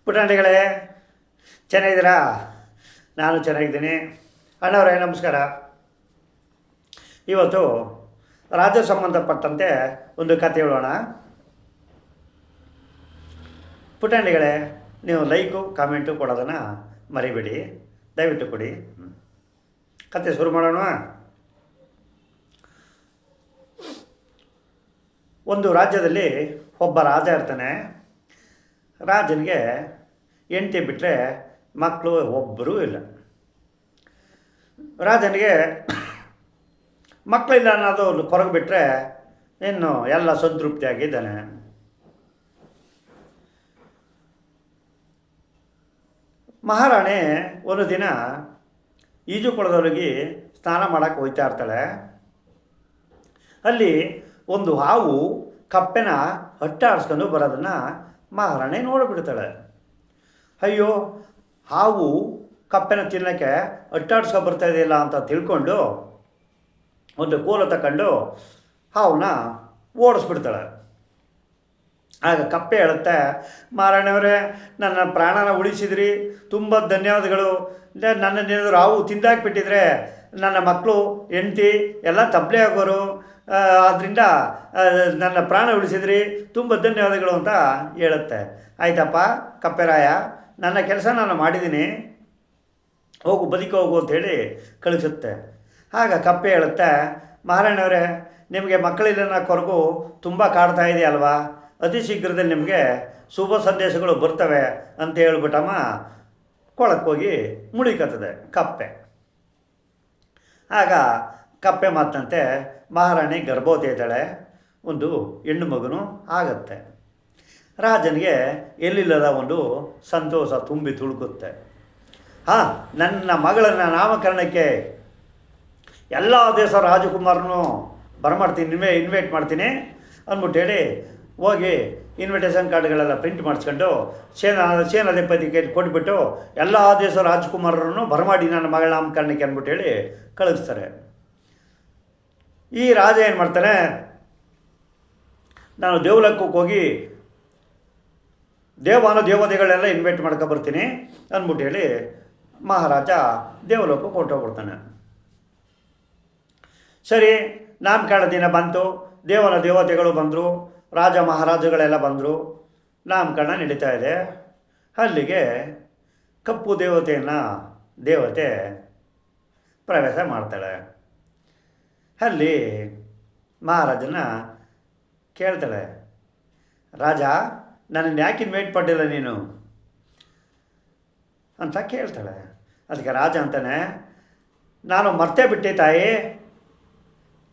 ಪುಟಾಣಿಗಳೇ, ಚೆನ್ನಾಗಿದ್ದೀರಾ? ನಾನು ಚೆನ್ನಾಗಿದ್ದೀನಿ. ಅಣ್ಣವರೇ ನಮಸ್ಕಾರ. ಇವತ್ತು ರಾಜ್ಯ ಸಂಬಂಧಪಟ್ಟಂತೆ ಒಂದು ಕತೆ ಹೇಳೋಣ. ಪುಟಾಣಿಗಳೇ, ನೀವು ಲೈಕು ಕಾಮೆಂಟು ಕೊಡೋದನ್ನು ಮರಿಬೇಡಿ, ದಯವಿಟ್ಟು ಕೊಡಿ. ಕತೆ ಶುರು ಮಾಡೋಣ. ಒಂದು ರಾಜ್ಯದಲ್ಲಿ ಒಬ್ಬ ರಾಜ ಇರ್ತಾನೆ. ರಾಜನಿಗೆ ಹೆಂಡತಿ ಬಿಟ್ಟರೆ ಮಕ್ಕಳು ಒಬ್ಬರೂ ಇಲ್ಲ. ರಾಜನಿಗೆ ಮಕ್ಕಳಿಲ್ಲ ಅನ್ನೋದು ಒಂದು ಕೊರಗು ಬಿಟ್ಟರೆ ಇನ್ನು ಎಲ್ಲ ಸಂತೃಪ್ತಿಯಾಗಿದ್ದಾನೆ. ಮಹಾರಾಣಿ ಒಂದು ದಿನ ಈಜುಕೊಳದೊಳಗೆ ಸ್ನಾನ ಮಾಡೋಕ್ಕೆ ಹೋಗ್ತಾ ಇರ್ತಾಳೆ. ಅಲ್ಲಿ ಒಂದು ಹಾವು ಕಪ್ಪೆನ ಅಟ್ಟಾಡಿಸ್ಕೊಂಡು ಬರೋದನ್ನು ಮಹಾರಾಣಿ ನೋಡಿಬಿಡ್ತಾಳೆ. ಅಯ್ಯೋ, ಹಾವು ಕಪ್ಪೆನ ತಿನ್ನೋಕ್ಕೆ ಅಟ್ಟಾಡಿಸ್ಕೊಂಡು ಬರ್ತಾ ಇದೆಯಲ್ಲ ಅಂತ ತಿಳ್ಕೊಂಡು ಒಂದು ಕೋಲು ತಗೊಂಡು ಹಾವನ್ನ ಓಡಿಸ್ಬಿಡ್ತಾಳೆ. ಆಗ ಕಪ್ಪೆ ಹೇಳುತ್ತೆ, ಮಹಾರಾಣಿಯವರೇ, ನನ್ನ ಪ್ರಾಣನ ಉಳಿಸಿದ್ರಿ, ತುಂಬ ಧನ್ಯವಾದಗಳು. ನನ್ನನ್ನೇನಾದರೂ ಹಾವು ತಿಂದಾಕ್ಬಿಟ್ಟಿದ್ರೆ ನನ್ನ ಮಕ್ಕಳು ಹೆಂಡತಿ ಎಲ್ಲ ತಪ್ಪಲೆ ಆಗೋರು, ಆದ್ದರಿಂದ ನನ್ನ ಪ್ರಾಣ ಉಳಿಸಿದ್ರಿ, ತುಂಬ ಧನ್ಯವಾದಗಳು ಅಂತ ಹೇಳುತ್ತೆ. ಆಯ್ತಪ್ಪ ಕಪ್ಪೆರಾಯ, ನನ್ನ ಕೆಲಸ ನಾನು ಮಾಡಿದ್ದೀನಿ, ಹೋಗು ಬದುಕಿ ಹೋಗು ಅಂಥೇಳಿ ಕಳಿಸುತ್ತೆ. ಆಗ ಕಪ್ಪೆ ಹೇಳುತ್ತೆ, ಮಹಾರಾಣಿಯವರೇ, ನಿಮಗೆ ಮಕ್ಕಳಿಲ್ಲ ಕೊರಗು ತುಂಬ ಕಾಡ್ತಾ ಇದೆಯಲ್ವಾ, ಅತಿ ಶೀಘ್ರದಲ್ಲಿ ನಿಮಗೆ ಶುಭ ಸಂದೇಶಗಳು ಬರ್ತವೆ ಅಂತ ಹೇಳ್ಬಿಟ್ಟಮ್ಮ ಕೊಳಕ್ಕೋಗಿ ಮುಳಿಕತ್ತದೆ ಕಪ್ಪೆ. ಆಗ ಕಪ್ಪೆ ಮಾತಂತೆ ಮಹಾರಾಣಿ ಗರ್ಭವತಿ ಇದ್ದಾಳೆ, ಒಂದು ಹೆಣ್ಣು ಮಗನು ಆಗತ್ತೆ. ರಾಜನಿಗೆ ಎಲ್ಲಿಲ್ಲದ ಒಂದು ಸಂತೋಷ ತುಂಬಿ ತುಳುಕುತ್ತೆ. ನನ್ನ ಮಗಳನ್ನ ನಾಮಕರಣಕ್ಕೆ ಎಲ್ಲ ದೇಶ ರಾಜಕುಮಾರನು ಬರಮಾಡ್ತೀನಿ, ಇನ್ವೈಟ್ ಮಾಡ್ತೀನಿ ಅಂದ್ಬಿಟ್ಟು ಹೇಳಿ ಹೋಗಿ ಇನ್ವಿಟೇಷನ್ ಕಾರ್ಡ್ಗಳೆಲ್ಲ ಪ್ರಿಂಟ್ ಮಾಡಿಸ್ಕೊಂಡು ಸೇನಾಧಿಪತಿಗೆ ಕೊಟ್ಬಿಟ್ಟು ಎಲ್ಲ ದೇಶ ರಾಜಕುಮಾರರನ್ನು ಬರಮಾಡಿ ನನ್ನ ಮಗಳ ನಾಮಕರಣಕ್ಕೆ ಅಂದ್ಬಿಟ್ಟು ಹೇಳಿ ಕಳಿಸ್ತಾರೆ. ಈ ರಾಜ ಏನು ಮಾಡ್ತಾನೆ, ನಾನು ದೇವಲೋಕಕ್ಕೆ ಹೋಗಿ ದೇವತೆಗಳೆಲ್ಲ ಇನ್ವೈಟ್ ಮಾಡ್ಕೊಬರ್ತೀನಿ ಅಂದ್ಬಿಟ್ಟು ಹೇಳಿ ಮಹಾರಾಜ ದೇವಲೋಕಕ್ಕೆ ಹೊರಟೋಗ್ಬಿಡ್ತಾನೆ. ಸರಿ, ನಾಮಕರಣ ದಿನ ಬಂತು, ದೇವತೆಗಳು ಬಂದರು, ರಾಜ ಮಹಾರಾಜಗಳೆಲ್ಲ ಬಂದರು, ನಾಮಕರಣ ನಡೀತಾ ಇದೆ. ಅಲ್ಲಿಗೆ ಕಪ್ಪು ದೇವತೆ ಪ್ರವೇಶ ಮಾಡ್ತಾಳೆ. ಅಲ್ಲಿ ಮಹಾರಾಜನ ಕೇಳ್ತಾಳೆ, ರಾಜ, ನನ್ನನ್ನು ಯಾಕೆ ಇನ್ವೈಟ್ ಮಾಡಿಲ್ಲ ನೀನು ಅಂತ ಕೇಳ್ತಾಳೆ. ಅದಕ್ಕೆ ರಾಜ ಅಂತಾನೆ, ನಾನು ಮರ್ತೇ ಬಿಟ್ಟೆ ತಾಯಿ,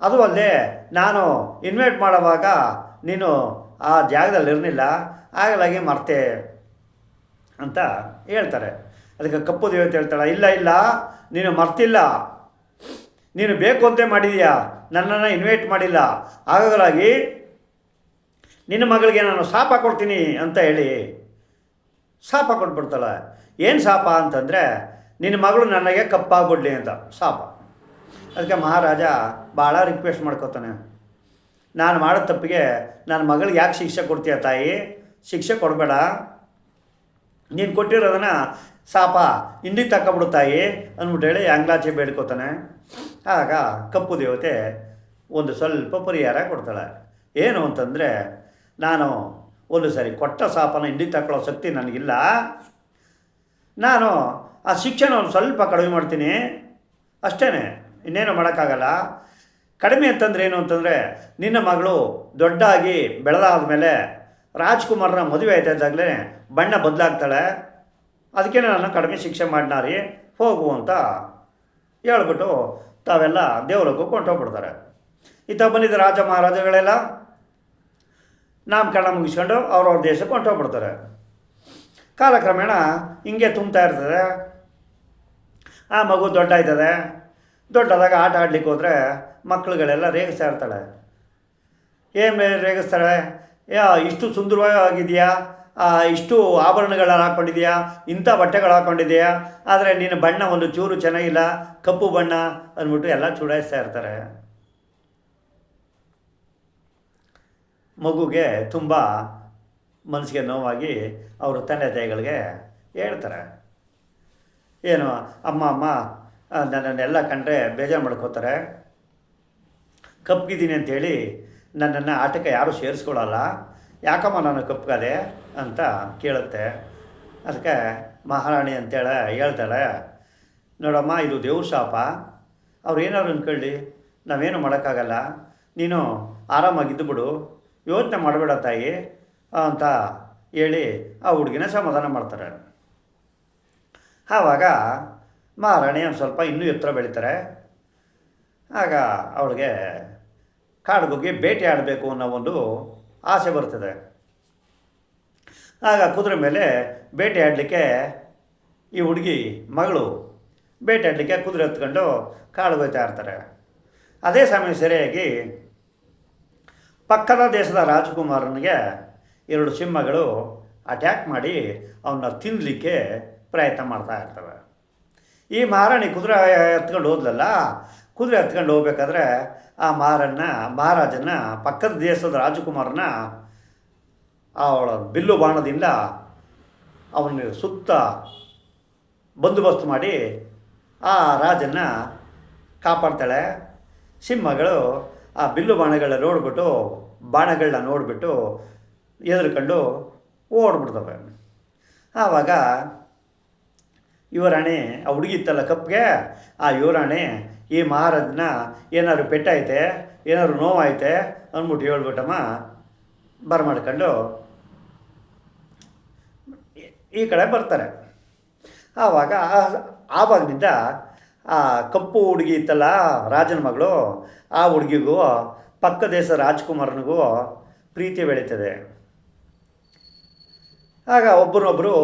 ಅದು ಅಲ್ಲದೆ ನಾನು ಇನ್ವೈಟ್ ಮಾಡುವಾಗ ನೀನು ಆ ಜಾಗದಲ್ಲಿ ಇರಲಿಲ್ಲ, ಆಗಲಾಗಿ ಮರ್ತೆ ಅಂತ ಹೇಳ್ತಾರೆ. ಅದಕ್ಕೆ ಕಪ್ಪು ದೇವತೆ ಹೇಳ್ತಾಳೆ, ಇಲ್ಲ ನೀನು ಮರ್ತಿಲ್ಲ, ನೀನು ಬೇಕು ಅಂತ ಮಾಡಿದೀಯಾ, ನನ್ನನ್ನು ಇನ್ವೈಟ್ ಮಾಡಿಲ್ಲ, ಹಾಗಾಗಿ ನಿನ್ನ ಮಗಳಿಗೆ ನಾನು ಶಾಪ ಕೊಡ್ತೀನಿ ಅಂತ ಹೇಳಿ ಶಾಪ ಕೊಟ್ಬಿಡ್ತಾಳೆ. ಏನು ಶಾಪ ಅಂತಂದರೆ, ನಿನ್ನ ಮಗಳು ನನಗೆ ಕಪ್ಪಾಗ್ಬಿಡ್ಲಿ ಅಂತ ಶಾಪ. ಅದಕ್ಕೆ ಮಹಾರಾಜ ಭಾಳ ರಿಕ್ವೆಸ್ಟ್ ಮಾಡ್ಕೋತಾನೆ, ನಾನು ಮಾಡೋ ತಪ್ಪಿಗೆ ನನ್ನ ಮಗಳಿಗೆ ಯಾಕೆ ಶಿಕ್ಷೆ ಕೊಡ್ತೀಯ ತಾಯಿ, ಶಿಕ್ಷೆ ಕೊಡಬೇಡ, ನೀನು ಕೊಟ್ಟಿರೋದನ್ನು ಶಾಪ ಹಿಂದಿಗೆ ತಗೊಬಿಡು ತಾಯಿ ಅಂದ್ಬಿಟ್ಟು ಹೇಳಿ ಅಂಗ್ಲಾಚೆ ಬೇಡ್ಕೋತಾನೆ. ಆಗ ಕಪ್ಪು ದೇವತೆ ಒಂದು ಸ್ವಲ್ಪ ಪರಿಹಾರ ಕೊಡ್ತಾಳೆ. ಏನು ಅಂತಂದರೆ, ನಾನು ಒಂದು ಸರಿ ಕೊಟ್ಟ ಶಾಪನ ಹಿಂದಿಗೆ ತಗೊಳ್ಳೋ ಶಕ್ತಿ ನನಗಿಲ್ಲ, ನಾನು ಆ ಶಿಕ್ಷೆನ ಒಂದು ಸ್ವಲ್ಪ ಕಡಿಮೆ ಮಾಡ್ತೀನಿ ಅಷ್ಟೇ, ಇನ್ನೇನು ಮಾಡೋಕ್ಕಾಗಲ್ಲ. ಕಡಿಮೆ ಅಂತಂದರೆ ಏನು ಅಂತಂದರೆ, ನಿನ್ನ ಮಗಳು ದೊಡ್ಡಾಗಿ ಬೆಳೆದಾದ ಮೇಲೆ ರಾಜ್ಕುಮಾರನ ಮದುವೆ ಆಯ್ತಾ ಇದ್ದಾಗಲೇ ಬಣ್ಣ ಬದಲಾಗ್ತಾಳೆ, ಅದಕ್ಕೆ ನಾನು ಕಡಿಮೆ ಶಿಕ್ಷೆ ಮಾಡಿನಾರಿ ಹೋಗು ಅಂತ ಹೇಳ್ಬಿಟ್ಟು ತಾವೆಲ್ಲ ದೇವಲೋಕಕ್ಕೆ ಹೊಂಟೋಗ್ಬಿಡ್ತಾರೆ. ಇತ್ತ ಬಂದಿದ್ದ ರಾಜ ಮಹಾರಾಜಗಳೆಲ್ಲ ನಾಮಕರಣ ಮುಗಿಸ್ಕೊಂಡು ಅವ್ರವ್ರ ದೇಶಕ್ಕೆ ಹೊಂಟೋಗ್ಬಿಡ್ತಾರೆ. ಕಾಲಕ್ರಮೇಣ ಹಿಂಗೆ ತುಂಬ್ತಾ ಇರ್ತದೆ. ಆ ಮಗು ದೊಡ್ಡದಾದಾಗ ಆಟ ಆಡ್ಲಿಕ್ಕೆ ಹೋದರೆ ಮಕ್ಕಳುಗಳೆಲ್ಲ ರೇಗಿಸ್ತಾ ಇರ್ತಾಳೆ. ಏನು ರೇಗಿಸ್ತಾಳೆ, ಇಷ್ಟು ಸುಂದರವಾಗಿದೆಯಾ, ಇಷ್ಟು ಆಭರಣಗಳನ್ನು ಹಾಕ್ಕೊಂಡಿದೆಯಾ, ಇಂಥ ಬಟ್ಟೆಗಳು ಹಾಕ್ಕೊಂಡಿದೆಯಾ, ಆದರೆ ನಿನ್ನ ಬಣ್ಣ ಒಂದು ಚೂರು ಚೆನ್ನಾಗಿಲ್ಲ, ಕಪ್ಪು ಬಣ್ಣ ಅಂದ್ಬಿಟ್ಟು ಎಲ್ಲ ಚುಡಾಯಿಸ್ತಾ ಇರ್ತಾರೆ. ಮಗುಗೆ ತುಂಬ ಮನಸ್ಸಿಗೆ ನೋವಾಗಿ ಅವರು ತಂದೆ ತಾಯಿಗಳಿಗೆ ಹೇಳ್ತಾರೆ, ಏನು ಅಮ್ಮ ಅಮ್ಮ ನನ್ನನ್ನೆಲ್ಲ ಕಂಡ್ರೆ ಬೇಜಾರು ಮಾಡ್ಕೋತಾರೆ, ಕಪ್ಪಗಿದ್ದೀನಿ ಅಂಥೇಳಿ ನನ್ನನ್ನು ಆಟಕ್ಕೆ ಯಾರೂ ಸೇರಿಸ್ಕೊಳ್ಳಲ್ಲ, ಯಾಕಮ್ಮ ನಾನು ಕಪ್ಪಗಾದೆ ಅಂತ ಕೇಳುತ್ತೆ. ಅದಕ್ಕೆ ಮಹಾರಾಣಿ ಅಂತೇಳಿ ಹೇಳ್ತಾಳೆ, ನೋಡಮ್ಮ ಇದು ದೇವ್ರ ಶಾಪ, ಅವ್ರು ಏನಾದ್ರು ಅಂದ್ಕೊಳ್ಳಿ, ನಾವೇನು ಮಾಡೋಕ್ಕಾಗಲ್ಲ, ನೀನು ಆರಾಮಾಗಿದ್ದು ಬಿಡು, ಯೋಚನೆ ಮಾಡಬೇಡ ತಾಯಿ ಅಂತ ಹೇಳಿ ಆ ಹುಡುಗಿನ ಸಮಾಧಾನ ಮಾಡ್ತಾರೆ. ಆವಾಗ ಮಹಾರಾಣಿ ಒಂದು ಸ್ವಲ್ಪ ಇನ್ನೂ ಎತ್ತರ ಬೆಳೀತಾರೆ. ಆಗ ಅವಳಿಗೆ ಕಾಡಿಗೋಗಿ ಬೇಟೆ ಆಡಬೇಕು ಅನ್ನೋ ಒಂದು ಆಸೆ ಬರ್ತದೆ. ಆಗ ಕುದುರೆ ಮೇಲೆ ಬೇಟೆ ಆಡಲಿಕ್ಕೆ ಈ ಹುಡುಗಿ ಮಗಳು ಬೇಟೆ ಆಡಲಿಕ್ಕೆ ಕುದುರೆ ಹತ್ಕೊಂಡು ಕಾಡಿಗೋಯ್ತಾ ಇರ್ತಾರೆ. ಅದೇ ಸಮಯ ಸರಿಯಾಗಿ ಪಕ್ಕದ ದೇಶದ ರಾಜಕುಮಾರನಿಗೆ 2 ಸಿಂಹಗಳು ಅಟ್ಯಾಕ್ ಮಾಡಿ ಅವನ್ನ ತಿನ್ನಲಿಕ್ಕೆ ಪ್ರಯತ್ನ ಮಾಡ್ತಾ ಇರ್ತವೆ. ಈ ಮಹಾರಾಣಿ ಕುದುರೆ ಹತ್ಕೊಂಡು ಹೋದ್ಲಲ್ಲ, ಕುದುರೆ ಹತ್ಕೊಂಡು ಹೋಗ್ಬೇಕಾದ್ರೆ ಆ ಮಹಾರಾಜನ ಪಕ್ಕದ ದೇಶದ ರಾಜಕುಮಾರನ ಅವಳ ಬಿಲ್ಲು ಬಾಣದಿಂದ ಅವನ ಸುತ್ತ ಬಂದೋಬಸ್ತು ಮಾಡಿ ಆ ರಾಜನ್ನು ಕಾಪಾಡ್ತಾಳೆ. ಸಿಂಹಗಳು ಆ ಬಿಲ್ಲು ಬಾಣಗಳನ್ನ ನೋಡಿಬಿಟ್ಟು ಎದುರ್ಕೊಂಡು ಓಡ್ಬಿಡ್ತವೆ. ಆವಾಗ ಯುವರಾಣಿ ಆ ಹುಡುಗಿ ಇತ್ತಲ್ಲ ಕಪ್ಪಿಗೆ, ಆ ಯುವರಾಣಿ ಈ ಮಹಾರಾಜನ ಏನಾದ್ರು ಪೆಟ್ಟೈತೆ, ಏನಾದ್ರು ನೋವಾಯ್ತೆ ಅಂದ್ಬಿಟ್ಟು ಹೇಳ್ಬಿಟ್ಟಮ್ಮ ಬರಮಾಡ್ಕೊಂಡು ಈ ಕಡೆ ಬರ್ತಾರೆ. ಆವಾಗ ಆವಾಗಲಿಂದ ಆ ಕಪ್ಪು ಹುಡುಗಿ ಇತ್ತಲ್ಲ ರಾಜನ ಮಗಳು, ಆ ಹುಡುಗಿಗೂ ಪಕ್ಕ ದೇಶ ರಾಜ್ಕುಮಾರನಿಗೂ ಪ್ರೀತಿ ಬೆಳೀತದೆ. ಆಗ ಒಬ್ಬರನ್ನೊಬ್ಬರು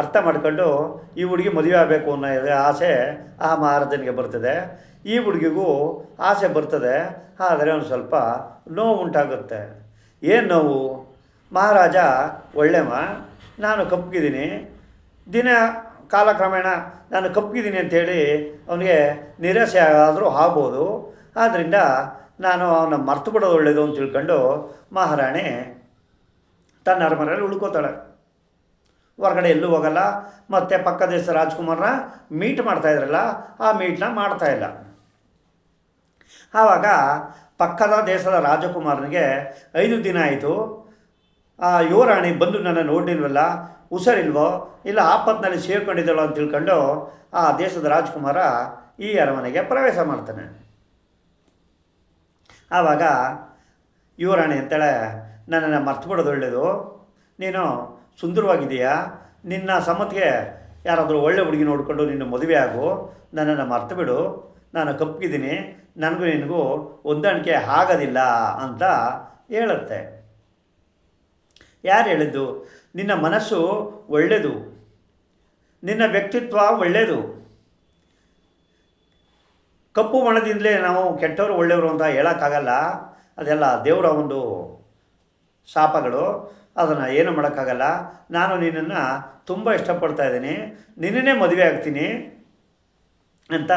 ಅರ್ಥ ಮಾಡ್ಕೊಂಡು ಈ ಹುಡುಗಿ ಮದುವೆ ಆಗಬೇಕು ಅನ್ನೋ ಆಸೆ ಆ ಮಹಾರಾಜನಿಗೆ ಬರ್ತದೆ, ಈ ಹುಡುಗಿಗೂ ಆಸೆ ಬರ್ತದೆ. ಆದರೆ ಒಂದು ಸ್ವಲ್ಪ ನೋವು ಉಂಟಾಗುತ್ತೆ. ಏನು ನೋವು? ಮಹಾರಾಜ ಒಳ್ಳೆಮ, ನಾನು ಕಪ್ಪಗಿದ್ದೀನಿ, ದಿನ ಕಾಲಕ್ರಮೇಣ ನಾನು ಕಪ್ಪಗಿದ್ದೀನಿ ಅಂಥೇಳಿ ಅವನಿಗೆ ನಿರಾಸೆ ಆದರೂ ಆಗ್ಬೋದು. ಆದ್ದರಿಂದ ನಾನು ಅವನ ಮರ್ತು ಬಿಡೋದು ಒಳ್ಳೆಯದು ಅಂತ ತಿಳ್ಕೊಂಡು ಮಹಾರಾಣಿ ತನ್ನ ಅರಮನೆಯಲ್ಲಿ ಉಳ್ಕೋತಾಳೆ, ಹೊರಗಡೆ ಎಲ್ಲೂ ಹೋಗಲ್ಲ. ಮತ್ತು ಪಕ್ಕ ದೇಶ ರಾಜ್ಕುಮಾರನ ಮೀಟ್ ಮಾಡ್ತಾಯಿದ್ರಲ್ಲ, ಆ ಮೀಟ್ನ ಮಾಡ್ತಾಯಿಲ್ಲ. ಆವಾಗ ಪಕ್ಕದ ದೇಶದ ರಾಜಕುಮಾರನಿಗೆ 5 ದಿನ ಆಯಿತು, ಆ ಯುವರಾಣಿ ಬಂದು ನನ್ನ ನೋಡಿಲ್ವಲ್ಲ, ಹುಷಾರಿಲ್ವೋ, ಇಲ್ಲ ಆಪತ್ತಿನಲ್ಲಿ ಸೇರ್ಕೊಂಡಿದ್ದಳೋ ಅಂತ ತಿಳ್ಕೊಂಡು ಆ ದೇಶದ ರಾಜಕುಮಾರ ಈ ಅರಮನೆಗೆ ಪ್ರವೇಶ ಮಾಡ್ತಾನೆ. ಆವಾಗ ಯುವರಾಣಿ ಅಂತೇಳೆ, ನನ್ನನ್ನು ಮರ್ತು ಬಿಡೋದು ಒಳ್ಳೆಯದು, ನೀನು ಸುಂದರವಾಗಿದೆಯಾ, ನಿನ್ನ ಸಮ್ಮತಿಗೆ ಯಾರಾದರೂ ಒಳ್ಳೆ ಹುಡುಗಿ ನೋಡಿಕೊಂಡು ನಿನ್ನ ಮದುವೆ ಆಗು, ನನ್ನನ್ನು ಮರ್ತು ಬಿಡು, ನಾನು ಕಪ್ಪಗಿದ್ದೀನಿ, ನನಗೂ ನಿನಗೂ ಹೊಂದಾಣಿಕೆ ಆಗೋದಿಲ್ಲ ಅಂತ ಹೇಳುತ್ತೆ. ಯಾರು ಹೇಳಿದ್ದು? ನಿನ್ನ ಮನಸ್ಸು ಒಳ್ಳೆಯದು, ನಿನ್ನ ವ್ಯಕ್ತಿತ್ವ ಒಳ್ಳೆಯದು. ಕಪ್ಪು ಬಣ್ಣದಿಂದಲೇ ನಾವು ಕೆಟ್ಟವರು ಒಳ್ಳೆಯವರು ಅಂತ ಹೇಳೋಕ್ಕಾಗಲ್ಲ, ಅದೆಲ್ಲ ದೇವರ ಒಂದು ಶಾಪಗಳು, ಅದನ್ನು ಏನು ಮಾಡೋಕ್ಕಾಗಲ್ಲ. ನಾನು ನಿನ್ನನ್ನು ತುಂಬ ಇಷ್ಟಪಡ್ತಾ ಇದ್ದೀನಿ, ನಿನ್ನನ್ನೇ ಮದುವೆ ಆಗ್ತೀನಿ ಅಂತ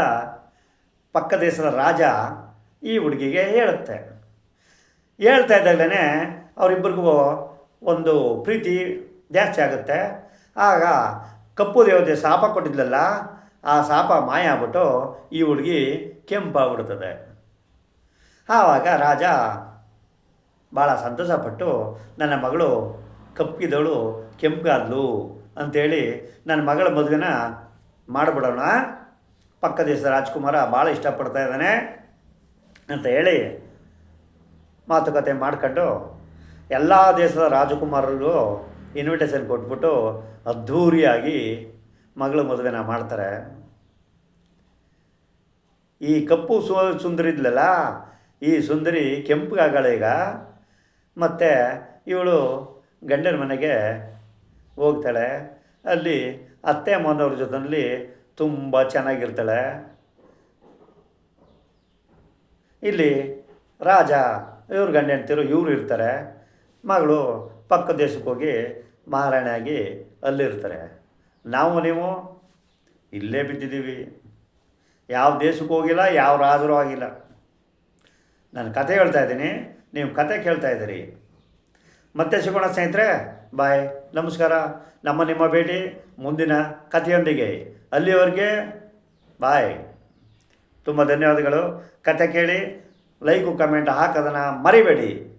ಪಕ್ಕ ದೇಶದ ರಾಜ ಈ ಹುಡುಗಿಗೆ ಹೇಳ್ತಾ ಇದ್ದಾಗಲೇ ಅವರಿಬ್ಬರಿಗೂ ಒಂದು ಪ್ರೀತಿ ಜಾಸ್ತಿ ಆಗುತ್ತೆ. ಆಗ ಕಪ್ಪು ದೇವತೆ ಶಾಪ ಕೊಟ್ಟಿದ್ಲಲ್ಲ, ಆ ಶಾಪ ಮಾಯ ಆಗ್ಬಿಟ್ಟು ಈ ಹುಡುಗಿ ಕೆಂಪಾಗ್ಬಿಡ್ತದೆ. ಆವಾಗ ರಾಜ ಭಾಳ ಸಂತೋಷಪಟ್ಟು, ನನ್ನ ಮಗಳು ಕಪ್ಪಿದವಳು ಕೆಂಪಾದ್ಲು ಅಂಥೇಳಿ ನನ್ನ ಮಗಳ ಮದುವೆನ ಮಾಡಿಬಿಡೋಣ, ಪಕ್ಕ ದೇಶದ ರಾಜ್ಕುಮಾರ ಭಾಳ ಇಷ್ಟಪಡ್ತಾ ಇದ್ದಾನೆ ಅಂತ ಹೇಳಿ ಮಾತುಕತೆ ಮಾಡ್ಕೊಂಡು ಎಲ್ಲ ದೇಶದ ರಾಜಕುಮಾರರಿಗೂ ಇನ್ವಿಟೇಷನ್ ಕೊಟ್ಬಿಟ್ಟು ಅದ್ಧೂರಿಯಾಗಿ ಮಗಳ ಮದುವೆನ ಮಾಡ್ತಾರೆ. ಈ ಕಪ್ಪು ಸುಂದರಿ ಇದ್ಲಲ್ಲ, ಈ ಸುಂದರಿ ಕೆಂಪಗಾಗಳ ಈಗ. ಮತ್ತು ಇವಳು ಗಂಡನ ಮನೆಗೆ ಹೋಗ್ತಾಳೆ, ಅಲ್ಲಿ ಅತ್ತೆ ಮಾವನವ್ರ ಜೊತೆಯಲ್ಲಿ ತುಂಬ ಚೆನ್ನಾಗಿರ್ತಾಳೆ. ಇಲ್ಲಿ ರಾಜ ಇವ್ರ ಗಂಡ ಹೆಂಡ್ತಿರು ಇವರು ಇರ್ತಾರೆ, ಮಗಳು ಪಕ್ಕ ದೇಶಕ್ಕೆ ಹೋಗಿ ಮಹಾರಾಣಿಯಾಗಿ ಅಲ್ಲಿರ್ತಾರೆ. ನೀವು ಇಲ್ಲೇ ಬಿದ್ದಿದ್ದೀವಿ, ಯಾವ ದೇಶಕ್ಕೆ ಹೋಗಿಲ್ಲ, ಯಾವ ರಾಜರು ಆಗಿಲ್ಲ. ನಾನು ಕತೆ ಹೇಳ್ತಾ ಇದ್ದೀನಿ, ನೀವು ಕತೆ ಕೇಳ್ತಾ ಇದ್ದೀರಿ. ಮತ್ತೆ ಸಿಗೋಣ ಸ್ನೇಹಿತರೆ, ಬಾಯ್, ನಮಸ್ಕಾರ. ನಿಮ್ಮ ಭೇಟಿ ಮುಂದಿನ ಕಥೆಯೊಂದಿಗೆ. ಅಲ್ಲಿಯವರೆಗೆ ಬಾಯ್. ತುಂಬ ಧನ್ಯವಾದಗಳು. ಕತೆ ಕೇಳಿ, ಲೈಕು ಕಮೆಂಟ್ ಹಾಕೋದನ್ನು ಮರಿಬೇಡಿ.